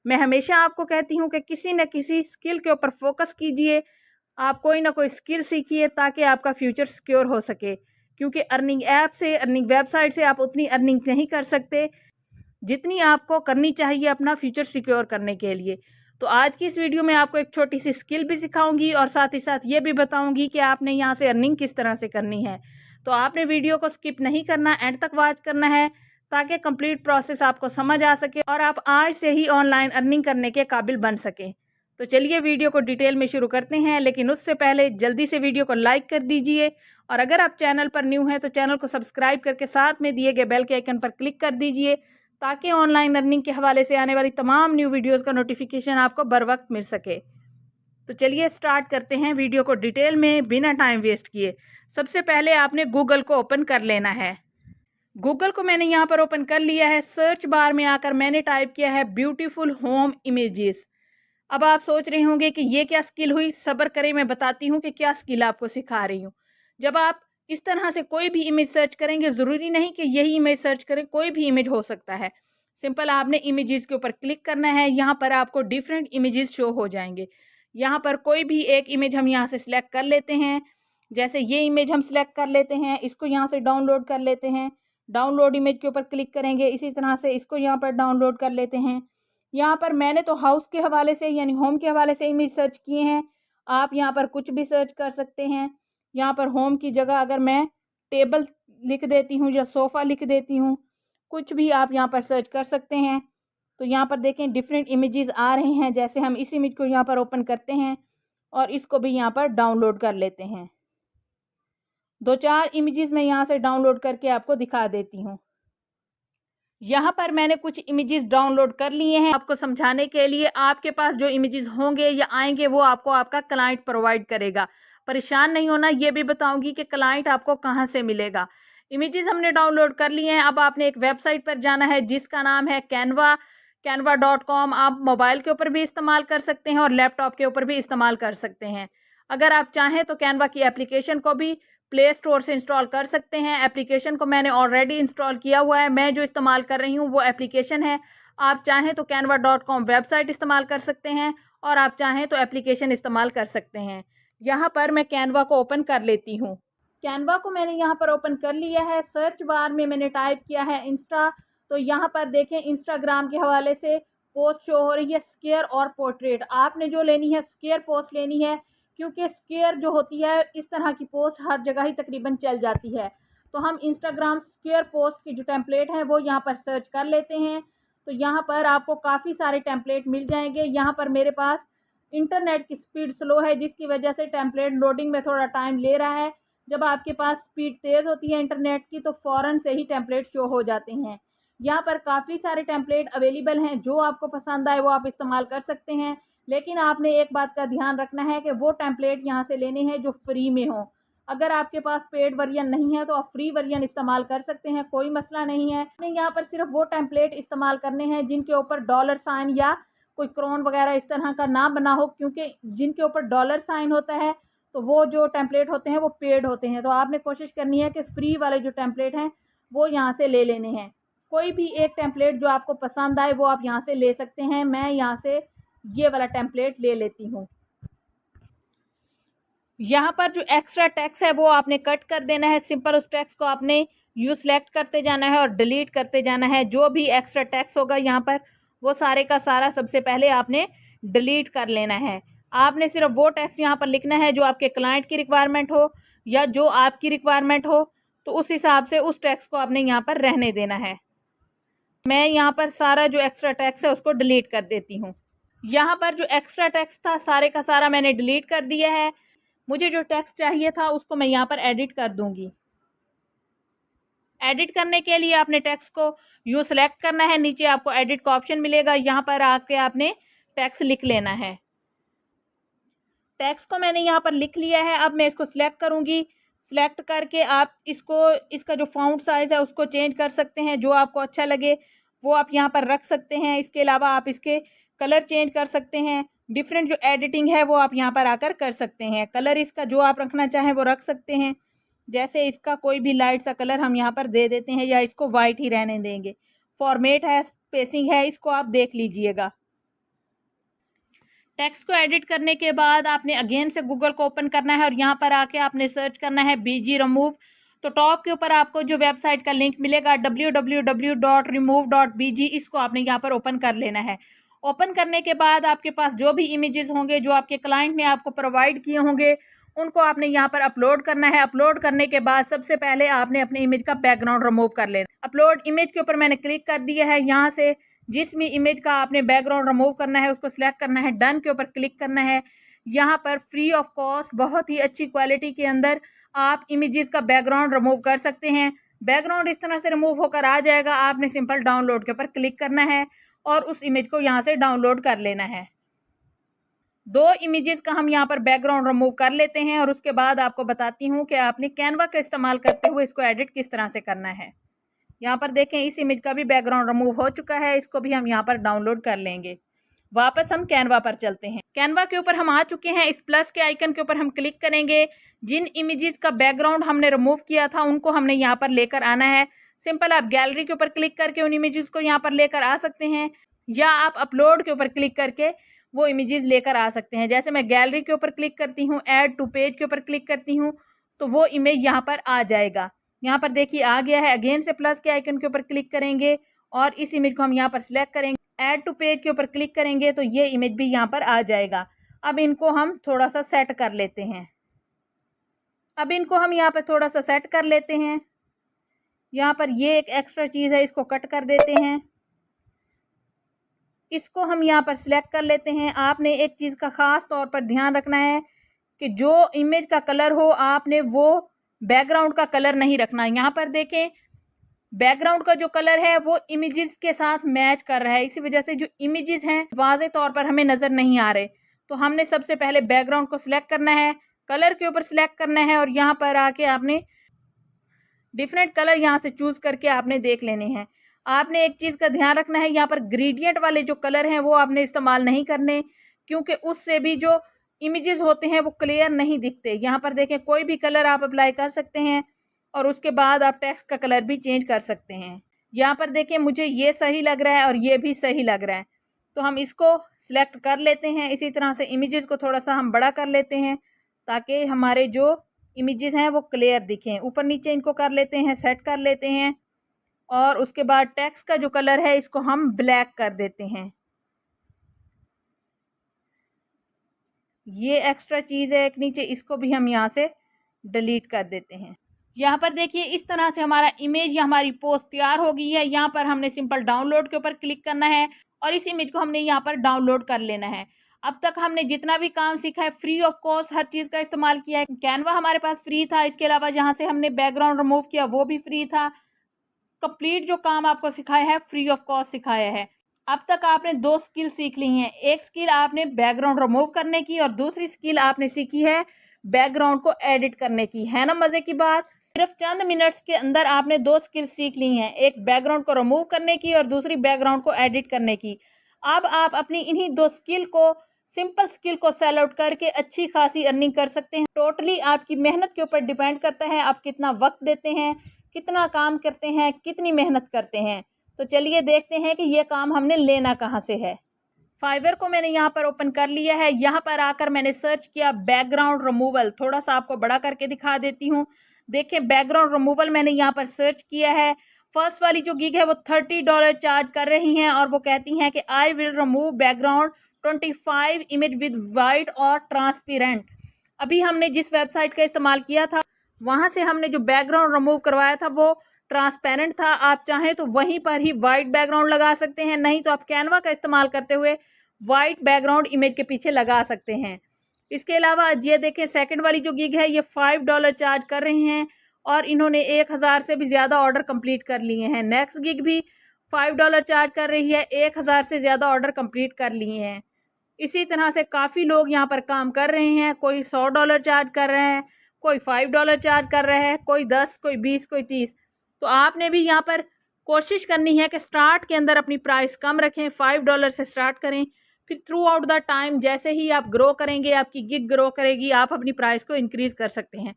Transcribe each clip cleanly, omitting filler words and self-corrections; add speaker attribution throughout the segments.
Speaker 1: मैं हमेशा आपको कहती हूँ कि किसी न किसी स्किल के ऊपर फोकस कीजिए, आप कोई ना कोई स्किल सीखिए ताकि आपका फ्यूचर सिक्योर हो सके। क्योंकि अर्निंग ऐप से, अर्निंग वेबसाइट से आप उतनी अर्निंग नहीं कर सकते जितनी आपको करनी चाहिए अपना फ्यूचर सिक्योर करने के लिए। तो आज की इस वीडियो में आपको एक छोटी सी स्किल भी सिखाऊंगी और साथ ही साथ ये भी बताऊंगी कि आपने यहाँ से अर्निंग किस तरह से करनी है। तो आपने वीडियो को स्किप नहीं करना, एंड तक वॉच करना है ताकि कंप्लीट प्रोसेस आपको समझ आ सके और आप आज से ही ऑनलाइन अर्निंग करने के काबिल बन सकें। तो चलिए वीडियो को डिटेल में शुरू करते हैं, लेकिन उससे पहले जल्दी से वीडियो को लाइक कर दीजिए और अगर आप चैनल पर न्यू हैं तो चैनल को सब्सक्राइब करके साथ में दिए गए बेल के आइकन पर क्लिक कर दीजिए ताकि ऑनलाइन अर्निंग के हवाले से आने वाली तमाम न्यू वीडियोस का नोटिफिकेशन आपको बर वक्त मिल सके। तो चलिए स्टार्ट करते हैं वीडियो को डिटेल में बिना टाइम वेस्ट किए। सबसे पहले आपने गूगल को ओपन कर लेना है। गूगल को मैंने यहाँ पर ओपन कर लिया है। सर्च बार में आकर मैंने टाइप किया है ब्यूटीफुल होम इमेजेस। अब आप सोच रहे होंगे कि ये क्या स्किल हुई। सब्र करें, मैं बताती हूँ कि क्या स्किल आपको सिखा रही हूँ। जब आप इस तरह से कोई भी इमेज सर्च करेंगे, ज़रूरी नहीं कि यही इमेज सर्च करें, कोई भी इमेज हो सकता है। सिंपल आपने इमेजेस के ऊपर क्लिक करना है। यहाँ पर आपको डिफरेंट इमेजेस शो हो जाएंगे। यहाँ पर कोई भी एक इमेज हम यहाँ से सिलेक्ट कर लेते हैं। जैसे ये इमेज हम सिलेक्ट कर लेते हैं, इसको यहाँ से डाउनलोड कर लेते हैं। डाउनलोड इमेज के ऊपर क्लिक करेंगे। इसी तरह से इसको यहाँ पर डाउनलोड कर लेते हैं। यहाँ पर मैंने तो हाउस के हवाले से यानी होम के हवाले से इमेज सर्च किए हैं। आप यहाँ पर कुछ भी सर्च कर सकते हैं। यहाँ पर होम की जगह अगर मैं टेबल लिख देती हूँ या सोफ़ा लिख देती हूँ, कुछ भी आप यहाँ पर सर्च कर सकते हैं। तो यहाँ पर देखें डिफरेंट इमेजेस आ रहे हैं। जैसे हम इस इमेज को यहाँ पर ओपन करते हैं और इसको भी यहाँ पर डाउनलोड कर लेते हैं। 2-4 इमेजेस मैं यहाँ से डाउनलोड करके आपको दिखा देती हूँ। यहाँ पर मैंने कुछ इमेजेस डाउनलोड कर लिए हैं आपको समझाने के लिए। आपके पास जो इमेजेस होंगे या आएंगे वो आपको आपका क्लाइंट प्रोवाइड करेगा। परेशान नहीं होना, ये भी बताऊंगी कि क्लाइंट आपको कहाँ से मिलेगा। इमेजेस हमने डाउनलोड कर लिए हैं। अब आपने एक वेबसाइट पर जाना है जिसका नाम है canva.com। आप मोबाइल के ऊपर भी इस्तेमाल कर सकते हैं और लैपटॉप के ऊपर भी इस्तेमाल कर सकते हैं। अगर आप चाहें तो कैनवा की एप्लीकेशन को भी प्ले स्टोर से इंस्टॉल कर सकते हैं। एप्लीकेशन को मैंने ऑलरेडी इंस्टॉल किया हुआ है। मैं जो इस्तेमाल कर रही हूँ वो एप्लीकेशन है। आप चाहें तो canva.com वेबसाइट इस्तेमाल कर सकते हैं और आप चाहें तो एप्लीकेशन इस्तेमाल कर सकते हैं। यहाँ पर मैं कैनवा को ओपन कर लेती हूँ। कैनवा को मैंने यहाँ पर ओपन कर लिया है। सर्च बार में मैंने टाइप किया है इंस्टा। तो यहाँ पर देखें इंस्टाग्राम के हवाले से पोस्ट शो हो रही है, स्केयर और पोर्ट्रेट। आपने जो लेनी है स्केयर पोस्ट लेनी है, क्योंकि स्केयर जो होती है इस तरह की पोस्ट हर जगह ही तकरीबन चल जाती है। तो हम इंस्टाग्राम स्केयर पोस्ट की जो टेम्पलेट है वो यहाँ पर सर्च कर लेते हैं। तो यहाँ पर आपको काफ़ी सारे टेम्पलेट मिल जाएंगे। यहाँ पर मेरे पास इंटरनेट की स्पीड स्लो है जिसकी वजह से टेम्पलेट लोडिंग में थोड़ा टाइम ले रहा है। जब आपके पास स्पीड तेज़ होती है इंटरनेट की तो फ़ौरन से ही टेम्पलेट शो हो जाते हैं। यहाँ पर काफ़ी सारे टेम्पलेट अवेलेबल हैं, जो आपको पसंद आए वो आप इस्तेमाल कर सकते हैं। लेकिन आपने एक बात का ध्यान रखना है कि वो टेम्पलेट यहाँ से लेने हैं जो फ्री में हो। अगर आपके पास पेड वर्जन नहीं है तो आप फ्री वर्जन इस्तेमाल कर सकते हैं, कोई मसला नहीं है। आपने यहाँ पर सिर्फ वो टेम्पलेट इस्तेमाल करने हैं जिनके ऊपर डॉलर साइन या कोई क्रोन वगैरह इस तरह का ना बना हो, क्योंकि जिनके ऊपर डॉलर साइन होता है तो वो जो टेम्पलेट होते हैं वो पेड होते हैं। तो आपने कोशिश करनी है कि फ्री वाले जो टेम्पलेट हैं वो यहाँ से ले लेने हैं। कोई भी एक टेम्पलेट जो आपको पसंद आए वो आप यहाँ से ले सकते हैं। मैं यहाँ से ये वाला टेम्पलेट ले लेती हूँ। यहाँ पर जो एक्स्ट्रा टेक्स्ट है वो आपने कट कर देना है। सिंपल उस टेक्स्ट को आपने सेलेक्ट करते जाना है और डिलीट करते जाना है। जो भी एक्स्ट्रा टेक्स्ट होगा यहाँ पर वो सारे का सारा सबसे पहले आपने डिलीट कर लेना है। आपने सिर्फ वो टेक्स्ट यहाँ पर लिखना है जो आपके क्लाइंट की रिक्वायरमेंट हो या जो आपकी रिक्वायरमेंट हो, तो उस हिसाब से उस टेक्स्ट को आपने यहाँ पर रहने देना है। मैं यहाँ पर सारा जो एक्स्ट्रा टेक्स्ट है उसको डिलीट कर देती हूँ। यहाँ पर जो एक्स्ट्रा टेक्स्ट था सारे का सारा मैंने डिलीट कर दिया है। मुझे जो टेक्स्ट चाहिए था उसको मैं यहाँ पर एडिट कर दूँगी। एडिट करने के लिए आपने टेक्स्ट को सेलेक्ट करना है। नीचे आपको एडिट का ऑप्शन मिलेगा, यहाँ पर आके आपने टेक्स्ट लिख लेना है। टेक्स्ट को मैंने यहाँ पर लिख लिया है। अब मैं इसको सिलेक्ट करूँगी। सिलेक्ट करके आप इसका जो फ़ॉन्ट साइज़ है उसको चेंज कर सकते हैं। जो आपको अच्छा लगे वो आप यहाँ पर रख सकते हैं। इसके अलावा आप इसके कलर चेंज कर सकते हैं। डिफरेंट जो एडिटिंग है वो आप यहाँ पर आकर कर सकते हैं। कलर इसका जो आप रखना चाहें वो रख सकते हैं। जैसे इसका कोई भी लाइट सा कलर हम यहाँ पर दे देते हैं या इसको वाइट ही रहने देंगे। फॉर्मेट है, स्पेसिंग है, इसको आप देख लीजिएगा। टेक्स्ट को एडिट करने के बाद आपने अगेन से गूगल को ओपन करना है और यहाँ पर आके आपने सर्च करना है BG रिमूव। तो टॉप के ऊपर आपको जो वेबसाइट का लिंक मिलेगा www.remove.bg, इसको आपने यहाँ पर ओपन कर लेना है। ओपन करने के बाद आपके पास जो भी इमेजेस होंगे जो आपके क्लाइंट ने आपको प्रोवाइड किए होंगे उनको आपने यहाँ पर अपलोड करना है। अपलोड करने के बाद सबसे पहले आपने अपने इमेज का बैकग्राउंड रिमूव कर लेना। अपलोड इमेज के ऊपर मैंने क्लिक कर दिया है। यहाँ से जिस भी इमेज का आपने बैकग्राउंड रिमूव करना है उसको सिलेक्ट करना है, डन के ऊपर क्लिक करना है। यहाँ पर फ्री ऑफ कॉस्ट बहुत ही अच्छी क्वालिटी के अंदर आप इमेजेस का बैकग्राउंड रिमूव कर सकते हैं। बैकग्राउंड इस तरह से रिमूव होकर आ जाएगा। आपने सिंपल डाउनलोड के ऊपर क्लिक करना है और उस इमेज को यहाँ से डाउनलोड कर लेना है। 2 इमेजेस का हम यहाँ पर बैकग्राउंड रिमूव कर लेते हैं और उसके बाद आपको बताती हूँ कि आपने कैनवा का इस्तेमाल करते हुए इसको एडिट किस तरह से करना है। यहाँ पर देखें इस इमेज का भी बैकग्राउंड रिमूव हो चुका है, इसको भी हम यहाँ पर डाउनलोड कर लेंगे। वापस हम कैनवा पर चलते हैं। कैनवा के ऊपर हम आ चुके हैं। इस प्लस के आइकन के ऊपर हम क्लिक करेंगे। जिन इमेजेस का बैकग्राउंड हमने रिमूव किया था उनको हमने यहाँ पर लेकर आना है। सिंपल आप गैलरी के ऊपर क्लिक करके उन इमेजेस को यहाँ पर लेकर आ सकते हैं या आप अपलोड के ऊपर क्लिक करके वो इमेजेस लेकर आ सकते हैं। जैसे मैं गैलरी के ऊपर क्लिक करती हूँ, ऐड टू पेज के ऊपर क्लिक करती हूँ तो वो इमेज यहाँ पर आ जाएगा। यहाँ पर देखिए आ गया है। अगेन से प्लस के आइकन के ऊपर क्लिक करेंगे और इस इमेज को हम यहाँ पर सिलेक्ट करेंगे। ऐड टू पेज के ऊपर क्लिक करेंगे तो ये इमेज भी यहाँ पर आ जाएगा। अब इनको हम थोड़ा सा सेट कर लेते हैं। यहाँ पर ये एक एक्स्ट्रा चीज़ है, इसको कट कर देते हैं। इसको हम यहाँ पर सिलेक्ट कर लेते हैं। आपने एक चीज़ का ख़ास तौर पर ध्यान रखना है कि जो इमेज का कलर हो आपने वो बैकग्राउंड का कलर नहीं रखना। यहाँ पर देखें बैकग्राउंड का जो कलर है वो इमेजेस के साथ मैच कर रहा है, इसी वजह से जो इमेजेस हैं वाज़े तौर पर हमें नज़र नहीं आ रहे। तो हमने सबसे पहले बैकग्राउंड को सिलेक्ट करना है, कलर के ऊपर सिलेक्ट करना है और यहाँ पर आके आपने डिफरेंट कलर यहाँ से चूज़ करके आपने देख लेने हैं। आपने एक चीज़ का ध्यान रखना है, यहाँ पर ग्रेडियंट वाले जो कलर हैं वो आपने इस्तेमाल नहीं करने, क्योंकि उससे भी जो इमेजेस होते हैं वो क्लियर नहीं दिखते। यहाँ पर देखें कोई भी कलर आप अप्लाई कर सकते हैं और उसके बाद आप टेक्स्ट का कलर भी चेंज कर सकते हैं। यहाँ पर देखें मुझे ये सही लग रहा है और ये भी सही लग रहा है, तो हम इसको सिलेक्ट कर लेते हैं। इसी तरह से इमेजेस को थोड़ा सा हम बड़ा कर लेते हैं ताकि हमारे जो इमेजेस हैं वो क्लियर दिखें। ऊपर नीचे इनको कर लेते हैं, सेट कर लेते हैं और उसके बाद टेक्स्ट का जो कलर है इसको हम ब्लैक कर देते हैं। ये एक्स्ट्रा चीज़ है एक नीचे, इसको भी हम यहाँ से डिलीट कर देते हैं। यहाँ पर देखिए इस तरह से हमारा इमेज या हमारी पोस्ट तैयार हो गई है। यहाँ पर हमने सिंपल डाउनलोड के ऊपर क्लिक करना है और इस इमेज को हमने यहाँ पर डाउनलोड कर लेना है। अब तक हमने जितना भी काम सीखा है फ्री ऑफ कॉस्ट हर चीज़ का इस्तेमाल किया है। कैनवा हमारे पास फ्री था, इसके अलावा जहाँ से हमने बैकग्राउंड रिमूव किया वो भी फ्री था। कंप्लीट जो काम आपको सिखाया है फ्री ऑफ कॉस्ट सिखाया है। अब तक आपने 2 स्किल सीख ली हैं। एक स्किल आपने बैकग्राउंड रिमूव करने की और दूसरी स्किल आपने सीखी है बैकग्राउंड को एडिट करने की। है ना मज़े की बात। सिर्फ चंद मिनट्स के अंदर आपने 2 स्किल सीख ली हैं, एक बैकग्राउंड को रिमूव करने की और दूसरी बैकग्राउंड को एडिट करने की। अब आप अपनी इन्हीं 2 स्किल को सिंपल स्किल को सेल आउट करके अच्छी खासी अर्निंग कर सकते हैं। टोटली आपकी मेहनत के ऊपर डिपेंड करता है, आप कितना वक्त देते हैं, कितना काम करते हैं, कितनी मेहनत करते हैं। तो चलिए देखते हैं कि ये काम हमने लेना कहाँ से है। फाइवर को मैंने यहाँ पर ओपन कर लिया है। यहाँ पर आकर मैंने सर्च किया बैकग्राउंड रिमूवल। थोड़ा सा आपको बड़ा करके दिखा देती हूँ। देखिए बैकग्राउंड रिमूवल मैंने यहाँ पर सर्च किया है। फर्स्ट वाली जो गिग है वो $30 चार्ज कर रही हैं और वो कहती हैं कि I will remove background 25 image with white और ट्रांसपेरेंट। अभी हमने जिस वेबसाइट का इस्तेमाल किया था वहाँ से हमने जो बैकग्राउंड रिमूव करवाया था वो ट्रांसपेरेंट था। आप चाहें तो वहीं पर ही वाइट बैकग्राउंड लगा सकते हैं, नहीं तो आप कैनवा का इस्तेमाल करते हुए वाइट बैकग्राउंड इमेज के पीछे लगा सकते हैं। इसके अलावा ये देखें सेकंड वाली जो गिग है ये $5 चार्ज कर रहे हैं और इन्होंने 1000 से भी ज़्यादा ऑर्डर कंप्लीट कर लिए हैं। नेक्स्ट गिग भी $5 चार्ज कर रही है, 1000 से ज़्यादा ऑर्डर कंप्लीट कर लिए हैं। इसी तरह से काफ़ी लोग यहाँ पर काम कर रहे हैं। कोई $100 चार्ज कर रहे हैं, कोई $5 चार्ज कर रहे हैं, कोई 10, कोई 20, कोई 30। तो आपने भी यहाँ पर कोशिश करनी है कि स्टार्ट के अंदर अपनी प्राइस कम रखें, $5 से स्टार्ट करें। फिर थ्रू आउट द टाइम जैसे ही आप ग्रो करेंगे, आपकी गिग ग्रो करेगी, आप अपनी प्राइस को इंक्रीज़ कर सकते हैं।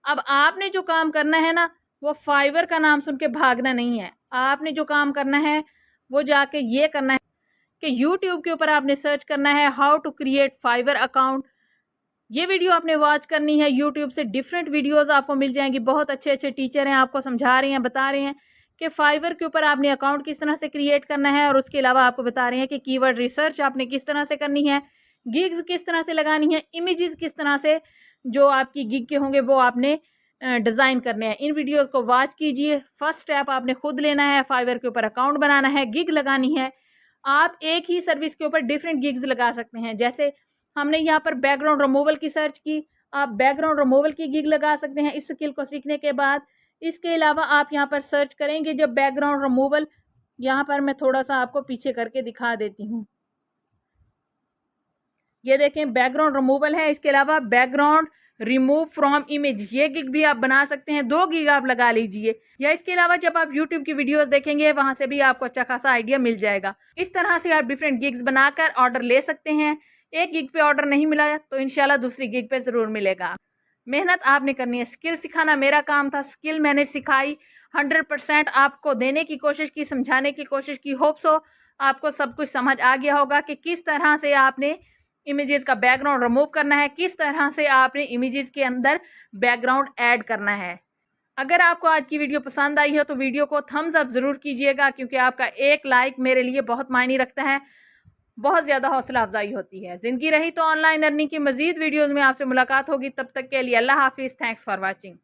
Speaker 1: अब आपने जो काम करना है ना वो फाइवर का नाम सुन के भागना नहीं है। आपने जो काम करना है वो जाके ये करना है कि यूट्यूब के ऊपर आपने सर्च करना है how to create Fiverr account. ये वीडियो आपने वॉच करनी है। यूट्यूब से डिफरेंट वीडियोस आपको मिल जाएंगी, बहुत अच्छे अच्छे टीचर हैं, आपको समझा रहे हैं, बता रहे हैं कि फाइवर के ऊपर आपने अकाउंट किस तरह से क्रिएट करना है। और उसके अलावा आपको बता रहे हैं कि कीवर्ड रिसर्च आपने किस तरह से करनी है, गिग्स किस तरह से लगानी है, इमेजेस किस तरह से जो आपकी गिग के होंगे वो आपने डिज़ाइन करने हैं। इन वीडियोस को वॉच कीजिए। फर्स्ट स्टेप आपने खुद लेना है, फाइवर के ऊपर अकाउंट बनाना है, गिग लगानी है। आप एक ही सर्विस के ऊपर डिफरेंट गिग्स लगा सकते हैं। जैसे हमने यहाँ पर बैकग्राउंड रिमूवल की सर्च की, आप बैकग्राउंड रिमूवल की गिग लगा सकते हैं इस स्किल को सीखने के बाद। इसके अलावा आप यहाँ पर सर्च करेंगे जब बैकग्राउंड रिमूवल, यहाँ पर मैं थोड़ा सा आपको पीछे करके दिखा देती हूँ। ये देखें बैकग्राउंड रिमूवल है। इसके अलावा बैकग्राउंड रिमूव फ्रॉम इमेज, ये गिग भी आप बना सकते हैं। 2 गिग आप लगा लीजिए। या इसके अलावा जब आप यूट्यूब की वीडियोस देखेंगे वहां से भी आपको अच्छा खासा आइडिया मिल जाएगा। इस तरह से आप डिफरेंट गिग्स बनाकर ऑर्डर ले सकते हैं। एक गिग पे ऑर्डर नहीं मिला तो इंशाल्लाह दूसरी गिग पे ज़रूर मिलेगा। मेहनत आपने करनी है। स्किल सिखाना मेरा काम था, स्किल मैंने सिखाई, 100% आपको देने की कोशिश की, समझाने की कोशिश की। होप सो आपको सब कुछ समझ आ गया होगा कि किस तरह से आपने इमेजेस का बैकग्राउंड रिमूव करना है, किस तरह से आपने इमेजेस के अंदर बैकग्राउंड ऐड करना है। अगर आपको आज की वीडियो पसंद आई हो तो वीडियो को थम्स अप ज़रूर कीजिएगा, क्योंकि आपका एक लाइक मेरे लिए बहुत मायने रखता है, बहुत ज़्यादा हौसला अफजाई होती है। ज़िंदगी रही तो ऑनलाइन अर्निंग की मज़ीद वीडियोज़ में आपसे मुलाकात होगी। तब तक के लिए अल्लाह हाफिज़। Thanks for watching.